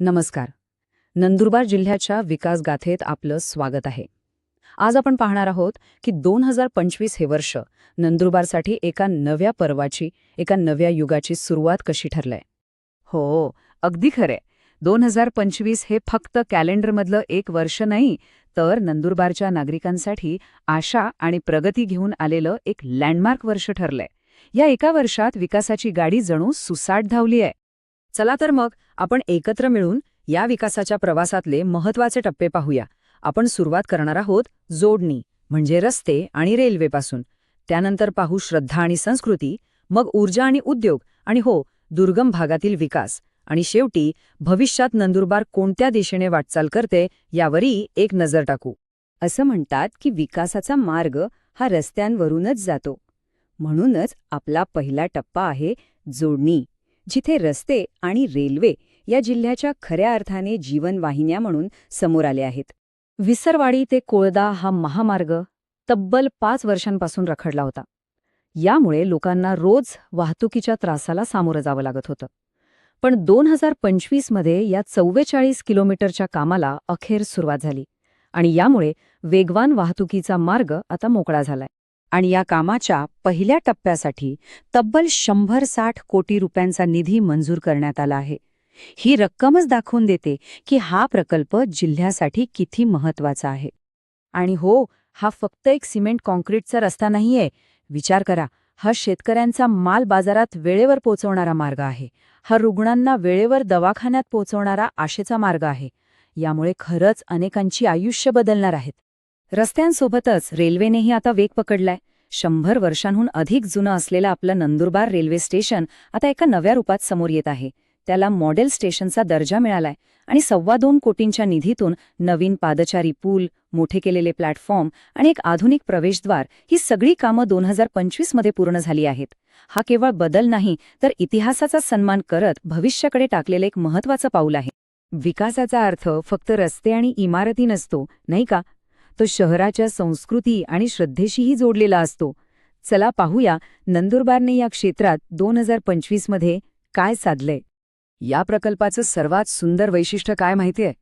नमस्कार. नंदुरबार जिल्ह्याच्या विकास गाथेत आपलं स्वागत आहे. आज आपण पाहणार आहोत की 2025 हे वर्ष नंदुरबारसाठी एका नव्या पर्वाची, एका नव्या युगाची सुरुवात कशी ठरलंय. हो, अगदी खरे. 2025 हे फक्त कॅलेंडरमधलं एक वर्ष नाही, तर नंदुरबारच्या नागरिकांसाठी आशा आणि प्रगती घेऊन आलेलं एक लँडमार्क वर्ष ठरलंय. या एका वर्षात विकासाची गाडी जणू सुसाट धावली आहे. चला तर मग आपण एकत्र मिळून या विकासाच्या प्रवासातले महत्वाचे टप्पे पाहूया. आपण सुरुवात करणार आहोत जोडणी म्हणजे रस्ते आणि रेल्वेपासून. त्यानंतर पाहू श्रद्धा आणि संस्कृती, मग ऊर्जा आणि उद्योग, आणि हो, दुर्गम भागातील विकास, आणि शेवटी भविष्यात नंदुरबार कोणत्या दिशेने वाटचाल करते यावरही एक नजर टाकू. असं म्हणतात की विकासाचा मार्ग हा रस्त्यांवरूनच जातो. म्हणूनच आपला पहिला टप्पा आहे जोडणी, जिथे रस्ते आणि रेल्वे या जिल्ह्याच्या खऱ्या अर्थाने जीवनवाहिन्या म्हणून समोर आले आहेत. विसरवाडी ते कोळदा हा महामार्ग तब्बल 5 वर्षांपासून रखडला होता. यामुळे लोकांना रोज वाहतुकीच्या त्रासाला सामोरं जावं लागत होतं. पण 2025 मध्ये या 44 किलोमीटरच्या कामाला अखेर सुरुवात झाली आणि यामुळे वेगवान वाहतुकीचा मार्ग आता मोकळा झालाय. आणि या कामाच्या पहिल्या टप्प्यासाठी तब्बल 160 कोटी रुपयांचा निधी मंजूर करण्यात आला आहे. ही रक्कमच दाखवून देते की हा प्रकल्प जिल्ह्यासाठी किती महत्वाचा आहे. आणि हो, हा फक्त एक सिमेंट कॉन्क्रीटचा रस्ता नाहीये. विचार करा, हा शेतकऱ्यांचा माल बाजारात वेळेवर पोहोचवणारा मार्ग आहे. हा रुग्णांना वेळेवर दवाखान्यात पोहोचवणारा आशेचा मार्ग आहे. यामुळे खरंच अनेकांची आयुष्य बदलणार आहेत. रस्त्यांसोबतच रेल्वेनेही आता वेग पकडलाय. 100 वर्षांहून अधिक जुनं असलेलं आपलं नंदुरबार रेल्वे स्टेशन आता एका नव्या रूपात समोर येत आहे. त्याला मॉडेल स्टेशनचा दर्जा मिळालाय आणि 2.25 कोटींच्या निधीतून नवीन पादचारी पूल, मोठे केलेले प्लॅटफॉर्म आणि एक आधुनिक प्रवेशद्वार ही सगळी कामं 2025 मध्ये पूर्ण झाली आहेत. हा केवळ बदल नाही, तर इतिहासाचा सन्मान करत भविष्याकडे टाकलेलं एक महत्वाचं पाऊल आहे. विकासाचा अर्थ फक्त रस्ते आणि इमारती नसतो, नाही का? तो शहराच्या संस्कृती आणि श्रद्धेशीही जोडलेला असतो. चला पाहूया नंदुरबारने या क्षेत्रात 2025 मध्ये काय साधलंय. या प्रकल्पाचं सर्वात सुंदर वैशिष्ट्य काय माहितीये?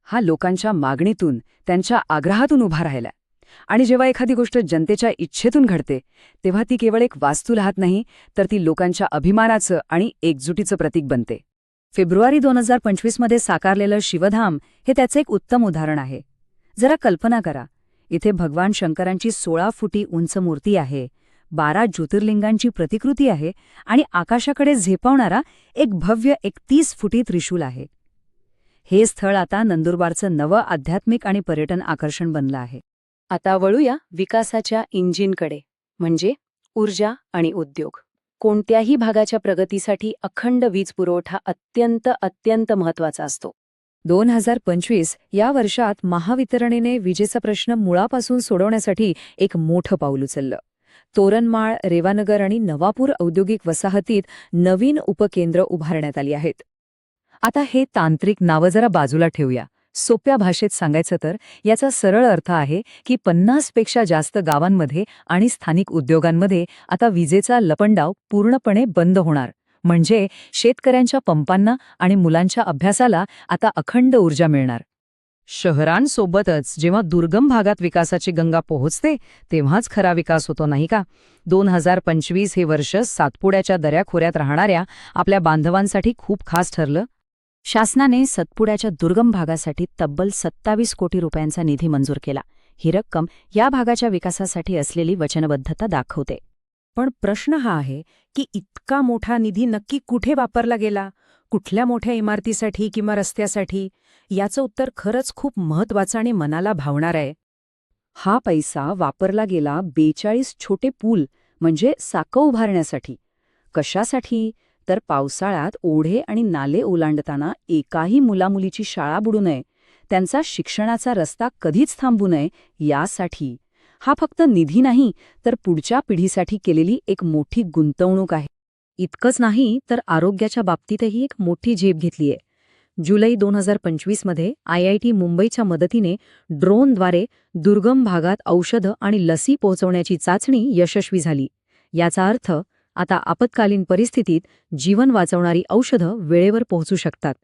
हा लोकांच्या मागणीतून, त्यांच्या आग्रहातून उभा राहिला. आणि जेव्हा एखादी गोष्ट जनतेच्या इच्छेतून घडते, तेव्हा ती केवळ एक वास्तू राहत नाही, तर ती लोकांच्या अभिमानाचं आणि एकजुटीचं प्रतीक बनते. फेब्रुवारी 2025 मध्ये साकारलेलं शिवधाम हे त्याचं एक उत्तम उदाहरण आहे. जरा कल्पना करा, इथे भगवान शंकरांची 16 फुटी उंच मूर्ती आहे, 12 ज्योतिर्लिंगांची प्रतिकृती आहे आणि आकाशाकडे झेपावणारा एक भव्य 31 फुटी त्रिशूल आहे. हे स्थळ आता नंदुरबारचं नवं आध्यात्मिक आणि पर्यटन आकर्षण बनलं आहे. आता वळूया विकासाच्या इंजिनकडे, म्हणजे ऊर्जा आणि उद्योग. कोणत्याही भागाच्या प्रगतीसाठी अखंड वीज पुरवठा अत्यंत महत्वाचा असतो. 2025 या वर्षात महावितरणेने विजेचा प्रश्न मुळापासून सोडवण्यासाठी एक मोठं पाऊल उचललं. तोरणमाळ, रेवानगर आणि नवापूर औद्योगिक वसाहतीत नवीन उपकेंद्र उभारण्यात आली आहेत. आता हे तांत्रिक नावं जरा बाजूला ठेवूया. सोप्या भाषेत सांगायचं तर याचा सरळ अर्थ आहे की 50 पेक्षा जास्त गावांमध्ये आणि स्थानिक उद्योगांमध्ये आता विजेचा लपंडाव पूर्णपणे बंद होणार. म्हणजे शेतकऱ्यांच्या पंपांना आणि मुलांच्या अभ्यासाला आता अखंड ऊर्जा मिळणार. शहरांसोबतच जेव्हा दुर्गम भागात विकासाची गंगा पोहोचते, तेव्हाच खरा विकास होतो, नाही का? 2025 हे वर्ष सातपुड्याच्या दऱ्याखोऱ्यात राहणाऱ्या आपल्या बांधवांसाठी खूप खास ठरलं. शासनाने सातपुड्याच्या दुर्गम भागासाठी तब्बल 27 कोटी रुपयांचा निधी मंजूर केला. ही रक्कम या भागाच्या विकासासाठी असलेली वचनबद्धता दाखवते. पण प्रश्न हा आहे की इतका मोठा निधी नक्की कुठे वापरला गेला? कुठल्या मोठ्या इमारतीसाठी किंवा रस्त्यासाठी? याचं उत्तर खरंच खूप महत्वाचं आणि मनाला भावणार आहे. हा पैसा वापरला गेला 42 छोटे पूल म्हणजे साकं उभारण्यासाठी. कशासाठी? तर पावसाळ्यात ओढे आणि नाले ओलांडताना एकाही मुलामुलीची शाळा बुडू नये, त्यांचा शिक्षणाचा रस्ता कधीच थांबू नये यासाठी. हा फक्त निधी नाही, तर पुढच्या पिढीसाठी केलेली एक मोठी गुंतवणूक आहे. इतकंच नाही तर आरोग्याच्या बाबतीतही एक मोठी झेप घेतलीय. जुलै 2025 मध्ये IIT मुंबईच्या मदतीने ड्रोनद्वारे दुर्गम भागात औषधं आणि लसी पोहोचवण्याची चाचणी यशस्वी झाली. याचा अर्थ आता आपत्कालीन परिस्थितीत जीवन वाचवणारी औषधं वेळेवर पोहोचू शकतात.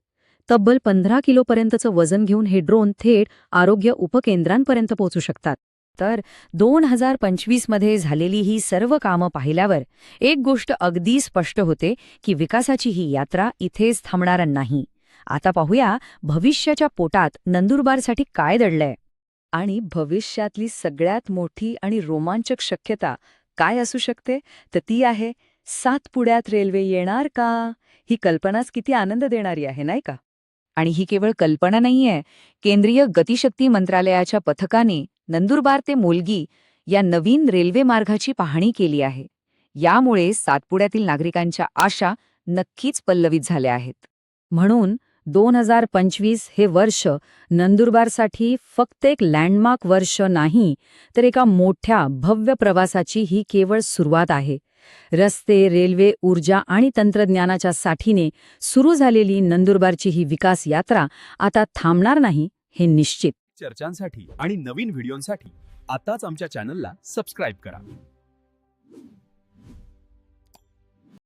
तब्बल 15 किलोपर्यंतचं वजन घेऊन हे ड्रोन थेट आरोग्य उपकेंद्रांपर्यंत पोहोचू शकतात. तर 2025 मध्ये झालेली ही सर्व कामं पाहिल्यावर एक गोष्ट अगदी स्पष्ट होते की विकासाची ही यात्रा इथेच थांबणार नाही. आता पाहूया भविष्याच्या पोटात नंदुरबारसाठी काय दडलंय आणि भविष्यातली सगळ्यात मोठी आणि रोमांचक शक्यता काय असू शकते, तर ती आहे सातपुड्यात रेल्वे येणार का? ही कल्पनाच किती आनंद देणारी आहे, नाही का? आणि ही केवळ कल्पना नाहीये. केंद्रीय गतिशक्ती मंत्रालयाच्या पथकाने नंदुरबार ते मोलगी या नवीन रेल्वे मार्गाची पाहणी केली आहे. यामुळे सातपुड्यातील नागरिकांच्या आशा नक्कीच पल्लवित झाल्या आहेत. म्हणून 2025 हे वर्ष नंदुरबारसाठी फक्त एक लँडमार्क वर्ष नाही, तर एका मोठ्या भव्य प्रवासाची ही केवळ सुरुवात आहे. रस्ते, रेल्वे, ऊर्जा आणि तंत्रज्ञानाच्या साठीने सुरू झालेली नंदुरबारची ही विकास यात्रा आता थांबणार नाही, हे निश्चित. चर्चांसाठी आणि नवीन व्हिडिओंसाठी आताच आमच्या चॅनलला सबस्क्राईब करा.